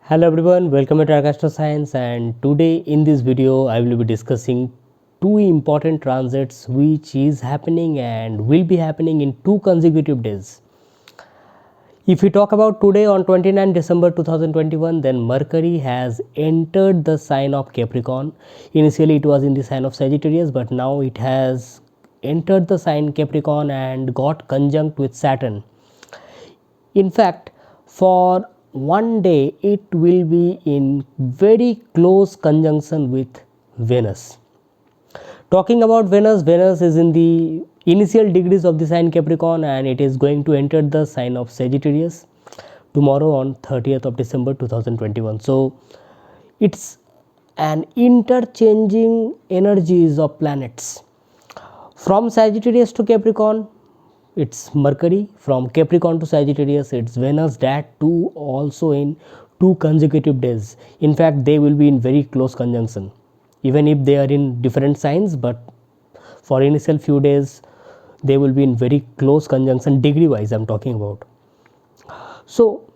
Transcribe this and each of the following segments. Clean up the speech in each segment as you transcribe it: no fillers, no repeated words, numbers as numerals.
Hello everyone, welcome to Astro Science, and today in this video I will be discussing two important transits which is happening and will be happening in two consecutive days. If we talk about today on 29 December 2021, then Mercury has entered the sign of Capricorn. Initially it was in the sign of Sagittarius, but now it has entered the sign Capricorn and got conjunct with Saturn. In fact, for one day it will be in very close conjunction with Venus. Talking about Venus, Venus is in the initial degrees of the sign Capricorn and it is going to enter the sign of Sagittarius tomorrow on 30th of December 2021. So it's an interchanging energies of planets. From Sagittarius to Capricorn, it's Mercury. From Capricorn to Sagittarius, it's Venus. That too also in two consecutive days. In fact, they will be in very close conjunction, even if they are in different signs, but for initial few days they will be in very close conjunction degree wise I'm talking about. So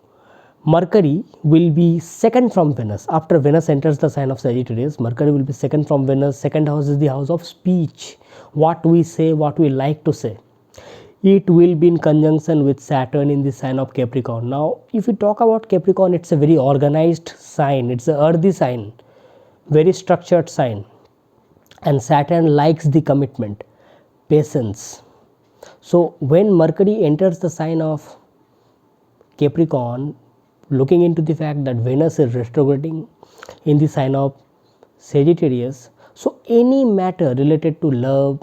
Mercury will be second from Venus. After Venus enters the sign of Sagittarius, Mercury will be second from Venus. Second house is the house of speech, what we say, what we like to say. It will be in conjunction with Saturn in the sign of Capricorn. Now if we talk about Capricorn, it's a very organized sign, it's an earthy sign, very structured sign, and Saturn likes the commitment, patience. So when Mercury enters the sign of Capricorn, looking into the fact that Venus is retrograding in the sign of Sagittarius, so any matter related to love,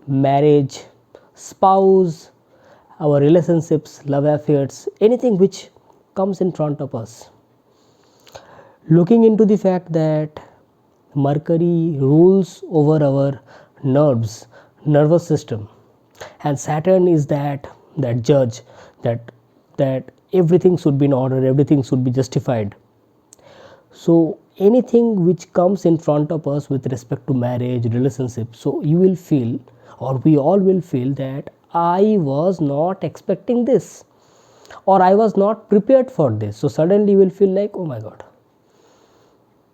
marriage, spouse, our relationships, love affairs, anything which comes in front of us, looking into the fact that Mercury rules over our nerves, nervous system, and Saturn is that judge, that everything should be in order, everything should be justified. So anything which comes in front of us with respect to marriage, relationship, so you will feel, or we all will feel, that I was not expecting this, or I was not prepared for this. So suddenly you will feel like, oh my god,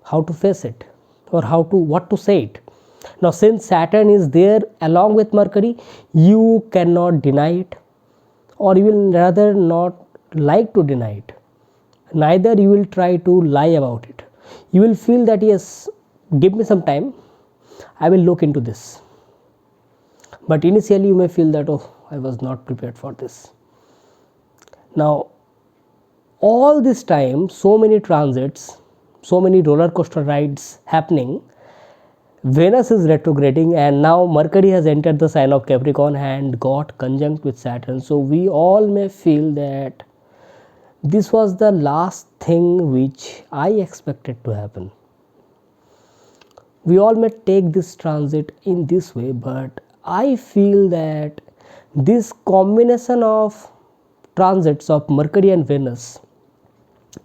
how to face it, or what to say it. Now since Saturn is there along with Mercury, you cannot deny it, or you will rather not like to deny it. Neither you will try to lie about it. You will feel that yes, give me some time, I will look into this. But initially you may feel that, oh, I was not prepared for this. Now all this time, so many transits, so many roller coaster rides happening, Venus is retrograding, and now Mercury has entered the sign of Capricorn and got conjunct with Saturn. So we all may feel that this was the last thing which I expected to happen. We all may take this transit in this way, but I feel that this combination of transits of Mercury and Venus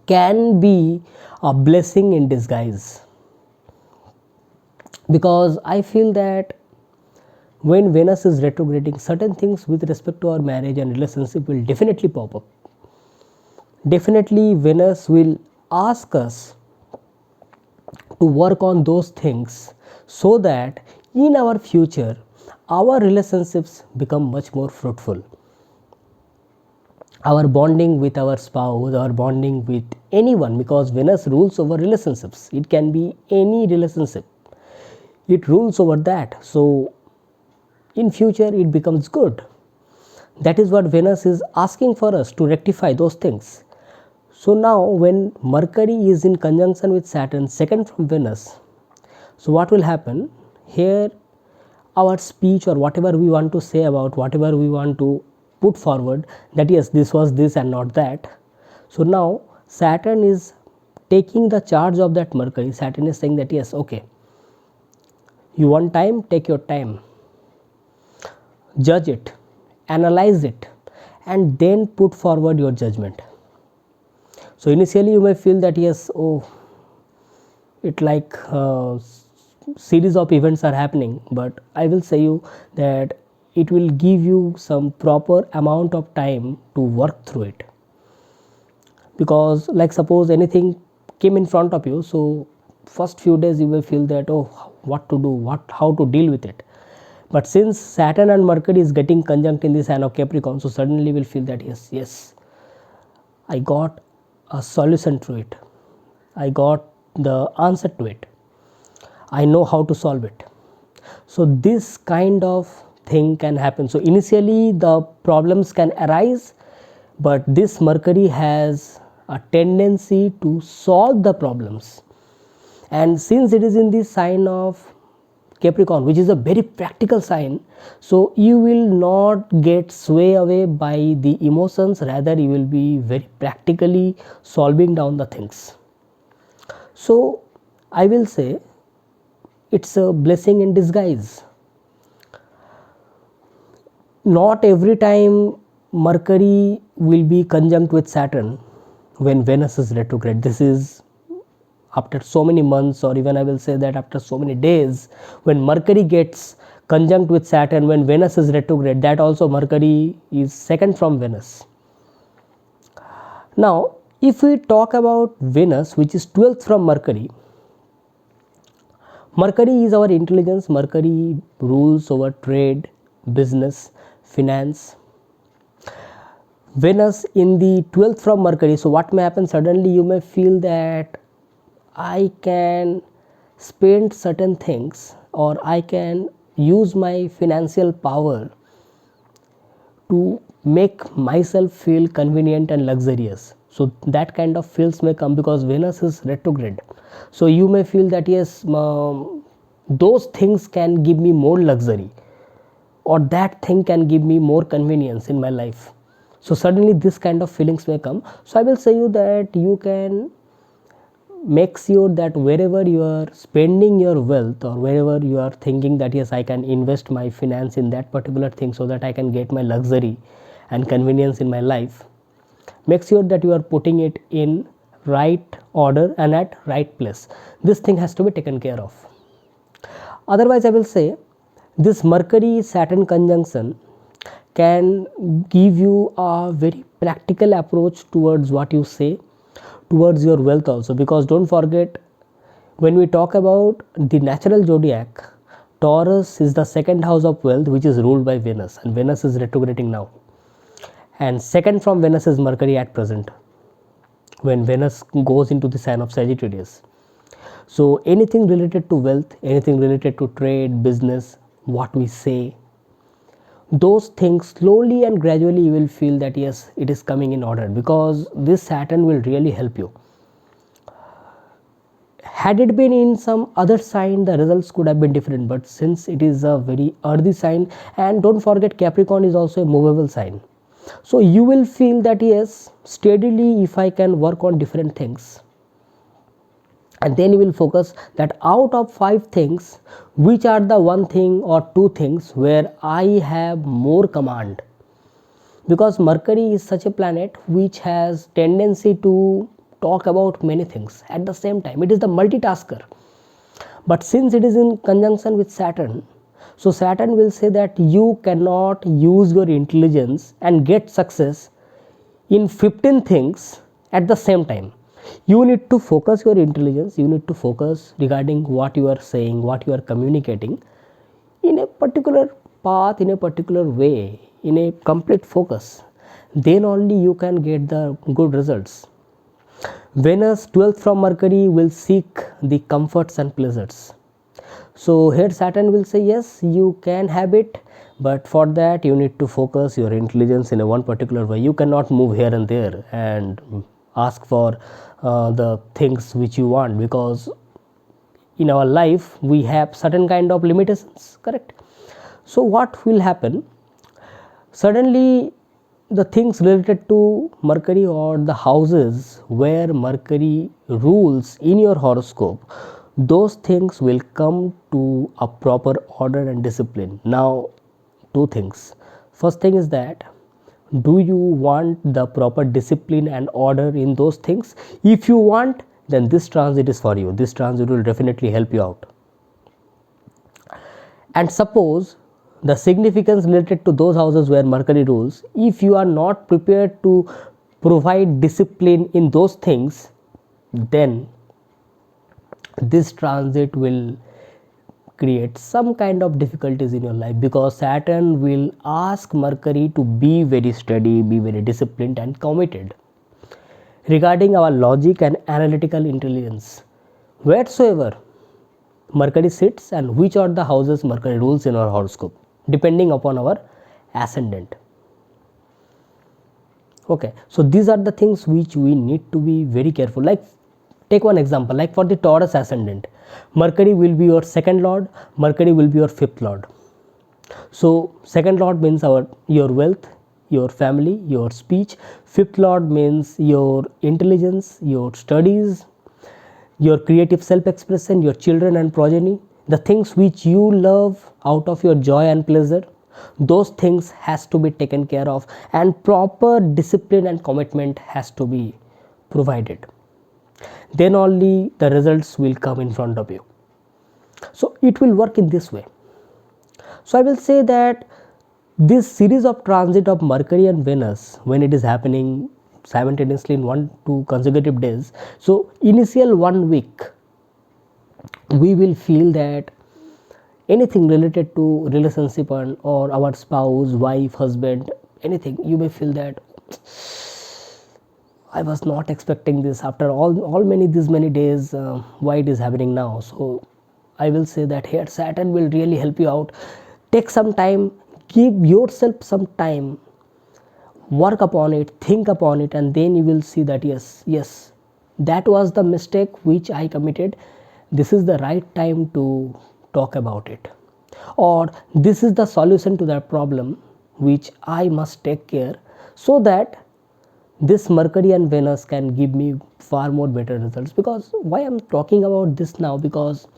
can be a blessing in disguise, because I feel that when Venus is retrograding, certain things with respect to our marriage and relationship will definitely pop up. Definitely Venus will ask us to work on those things so that in our future our relationships become much more fruitful. Our bonding with our spouse, our bonding with anyone, because Venus rules over relationships. It can be any relationship, it rules over that. So in future it becomes good. That is what Venus is asking for us, to rectify those things. So now when Mercury is in conjunction with Saturn, second from Venus, so what will happen here? Our speech, or whatever we want to say about, whatever we want to put forward, that yes, this was this and not that. So now Saturn is taking the charge of that Mercury. Saturn is saying that yes, okay, you want time, take your time, judge it, analyze it, and then put forward your judgment. So initially you may feel that yes, oh, it like series of events are happening, but I will say you that it will give you some proper amount of time to work through it. Because like suppose anything came in front of you. So first few days you will feel that, oh, what to do, how to deal with it. But since Saturn and Mercury is getting conjunct in the sign of Capricorn, so suddenly you will feel that yes, I got a solution to it, I got the answer to it, I know how to solve it. So this kind of thing can happen. So initially the problems can arise, but this Mercury has a tendency to solve the problems. And since it is in the sign of Capricorn, which is a very practical sign, so you will not get sway away by the emotions, rather you will be very practically solving down the things. So I will say it's a blessing in disguise. Not every time Mercury will be conjunct with Saturn when Venus is retrograde. This is after so many months, or even I will say that after so many days, when Mercury gets conjunct with Saturn, when Venus is retrograde, that also Mercury is second from Venus. Now if we talk about Venus, which is 12th from Mercury, Mercury is our intelligence, Mercury rules over trade, business, finance. Venus in the 12th from Mercury, so what may happen, suddenly you may feel that I can spend certain things, or I can use my financial power to make myself feel convenient and luxurious. So that kind of feels may come because Venus is retrograde. So you may feel that yes, those things can give me more luxury, or that thing can give me more convenience in my life. So suddenly this kind of feelings may come. So I will say you that you can make sure that wherever you are spending your wealth, or wherever you are thinking that yes, I can invest my finance in that particular thing so that I can get my luxury and convenience in my life, make sure that you are putting it in right order and at right place. This thing has to be taken care of. Otherwise I will say this Mercury Saturn conjunction can give you a very practical approach towards what you say, towards your wealth also, because don't forget, when we talk about the natural zodiac, Taurus is the second house of wealth, which is ruled by Venus, and Venus is retrograding now, and second from Venus is Mercury at present, when Venus goes into the sign of Sagittarius. So anything related to wealth, anything related to trade, business, what we say, those things slowly and gradually you will feel that yes, it is coming in order, because this Saturn will really help you. Had it been in some other sign, the results could have been different, but since it is a very earthy sign, and don't forget Capricorn is also a movable sign, so you will feel that yes, steadily if I can work on different things, and then you will focus that out of 5 things, which are the one thing or 2 things where I have more command. Because Mercury is such a planet which has tendency to talk about many things at the same time. It is the multitasker. But since it is in conjunction with Saturn, so Saturn will say that you cannot use your intelligence and get success in 15 things at the same time. You need to focus your intelligence, you need to focus regarding what you are saying, what you are communicating in a particular path, in a particular way, in a complete focus. Then only you can get the good results. Venus 12th from Mercury will seek the comforts and pleasures. So here Saturn will say yes, you can have it, but for that you need to focus your intelligence in a one particular way. You cannot move here and there and ask for the things which you want, because in our life we have certain kind of limitations, correct? So what will happen, suddenly the things related to Mercury, or the houses where Mercury rules in your horoscope, those things will come to a proper order and discipline. Now 2 things. First thing is that, do you want the proper discipline and order in those things? If you want, then this transit is for you. This transit will definitely help you out. And suppose the significance related to those houses where Mercury rules, if you are not prepared to provide discipline in those things, then this transit will create some kind of difficulties in your life, because Saturn will ask Mercury to be very steady, be very disciplined and committed regarding our logic and analytical intelligence. Wheresoever Mercury sits and which are the houses Mercury rules in our horoscope, depending upon our ascendant. Okay, so these are the things which we need to be very careful. Like, take one example, like for the Taurus ascendant, Mercury will be your second lord, Mercury will be your fifth lord. So second lord means your wealth, your family, your speech. Fifth lord means your intelligence, your studies, your creative self-expression, your children and progeny, the things which you love out of your joy and pleasure. Those things has to be taken care of, and proper discipline and commitment has to be provided. Then only the results will come in front of you. So it will work in this way. So I will say that this series of transit of Mercury and Venus, when it is happening simultaneously in 1-2 consecutive days, so initial 1 week we will feel that anything related to relationship or our spouse, wife, husband, anything, you may feel that I was not expecting this after all many days, why it is happening now. So I will say that here Saturn will really help you out. Take some time, give yourself some time, work upon it, think upon it, and then you will see that yes, that was the mistake which I committed. This is the right time to talk about it, or this is the solution to that problem which I must take care, so that this Mercury and Venus can give me far more better results. Because why I'm talking about this now, because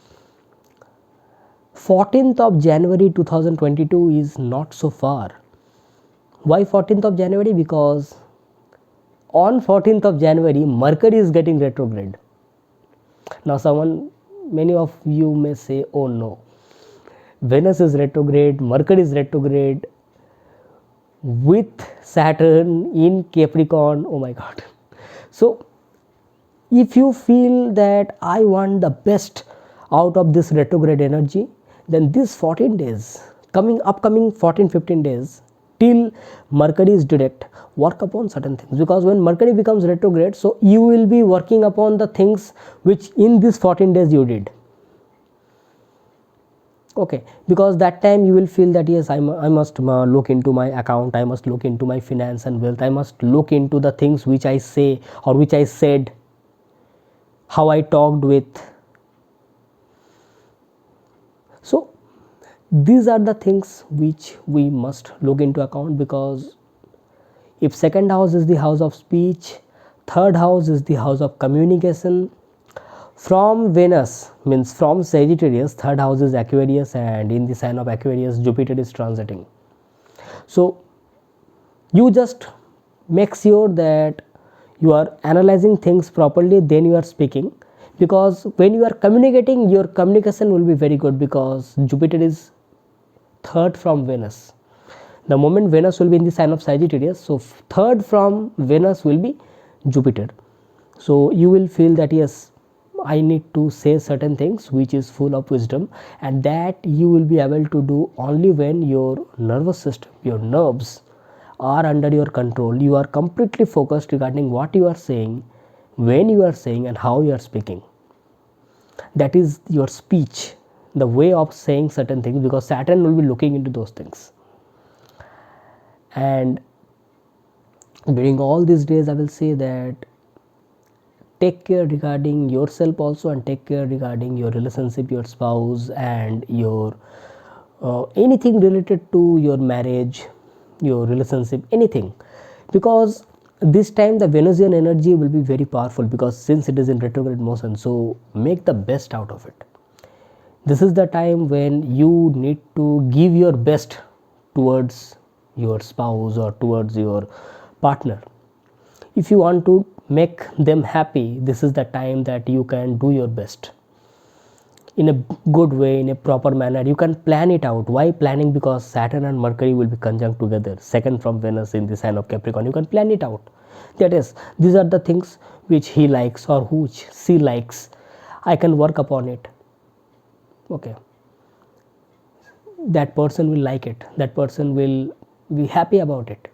14th of January 2022 is not so far. Why 14th of January? Because on 14th of January Mercury is getting retrograde. Now many of you may say, oh no, Venus is retrograde, Mercury is retrograde with Saturn in Capricorn, oh my god. So if you feel that I want the best out of this retrograde energy, then this 14 days, upcoming 14-15 days till Mercury is direct, work upon certain things. Because when Mercury becomes retrograde, so you will be working upon the things which in this 14 days you did. Okay, because that time you will feel that yes, I must look into my account, I must look into my finance and wealth, I must look into the things which I say or which I said, how I talked with. So these are the things which we must look into account, because if second house is the house of speech, third house is the house of communication. From Venus, means from Sagittarius, third house is Aquarius, and in the sign of Aquarius Jupiter is transiting. So you just make sure that you are analyzing things properly, then you are speaking. Because when you are communicating, your communication will be very good, because Jupiter is third from Venus. The moment Venus will be in the sign of Sagittarius, so third from Venus will be Jupiter. So you will feel that yes, I need to say certain things which is full of wisdom, and that you will be able to do only when your nervous system, your nerves are under your control. You are completely focused regarding what you are saying, when you are saying, and how you are speaking. That is your speech, the way of saying certain things, because Saturn will be looking into those things. And during all these days I will say that take care regarding yourself also, and take care regarding your relationship, your spouse, and your anything related to your marriage, your relationship, anything. Because this time the Venusian energy will be very powerful, because since it is in retrograde motion, so make the best out of it. This is the time when you need to give your best towards your spouse or towards your partner. If you want to make them happy, this is the time that you can do your best in a good way, in a proper manner. You can plan it out. Why planning? Because Saturn and Mercury will be conjunct together, second from Venus in the sign of Capricorn. You can plan it out. That is, these are the things which he likes or which she likes. I can work upon it. Okay, that person will like it, that person will be happy about it.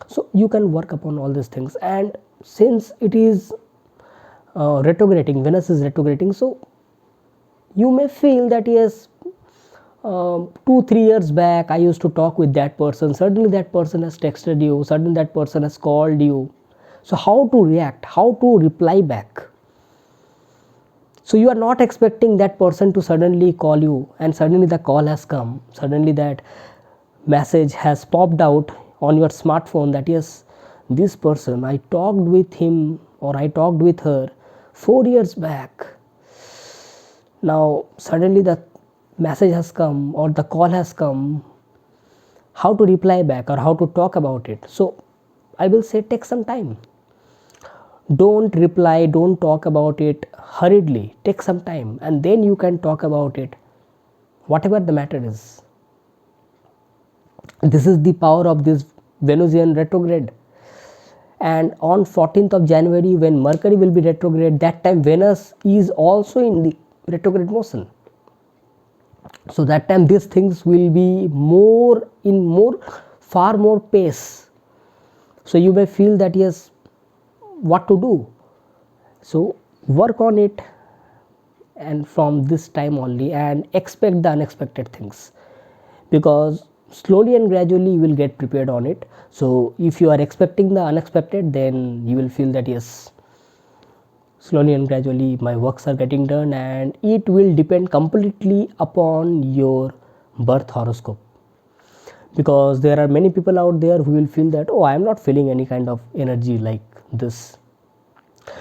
So you can work upon all these things. And since it is retrograding, Venus is retrograding, so you may feel that yes, 2-3 years back I used to talk with that person, suddenly that person has texted you, suddenly that person has called you. So how to react, how to reply back? So you are not expecting that person to suddenly call you, and suddenly the call has come, suddenly that message has popped out on your smartphone that yes, this person, I talked with him or I talked with her 4 years back. Now suddenly the message has come or the call has come. How to reply back or how to talk about it? So I will say take some time. Don't reply, don't talk about it hurriedly. Take some time and then you can talk about it, whatever the matter is. This is the power of this Venusian retrograde. And on 14th of January, when Mercury will be retrograde, that time Venus is also in the retrograde motion. So that time these things will be far more pace. So you may feel that yes, what to do? So work on it, and from this time only, and expect the unexpected things, because slowly and gradually you will get prepared on it. So if you are expecting the unexpected, then you will feel that yes, slowly and gradually my works are getting done, and it will depend completely upon your birth horoscope. Because there are many people out there who will feel that, oh, I am not feeling any kind of energy like this.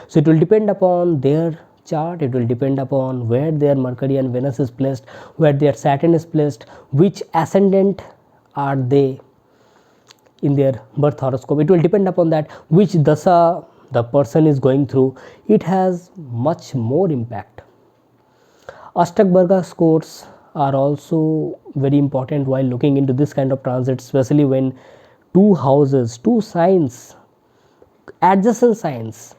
So it will depend upon their chart, it will depend upon where their Mercury and Venus is placed, where their Saturn is placed, which ascendant are they in their birth horoscope. It will depend upon that, which dasa the person is going through. It has much more impact. Ashtak scores are also very important while looking into this kind of transit, especially when two houses, two signs, adjacent signs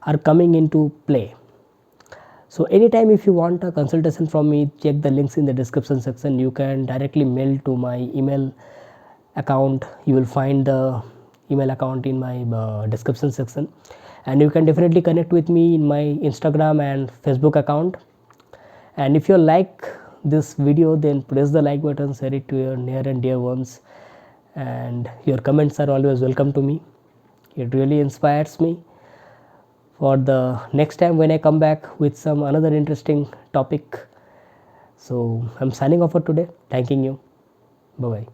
are coming into play. So anytime if you want a consultation from me, check the links in the description section. You can directly mail to my email account. You will find the email account in my description section, and you can definitely connect with me in my Instagram and Facebook account. And if you like this video, then press the like button, share it to your near and dear ones, and your comments are always welcome to me. It really inspires me for the next time when I come back with some another interesting topic. So I'm signing off for today, thanking you. Bye bye.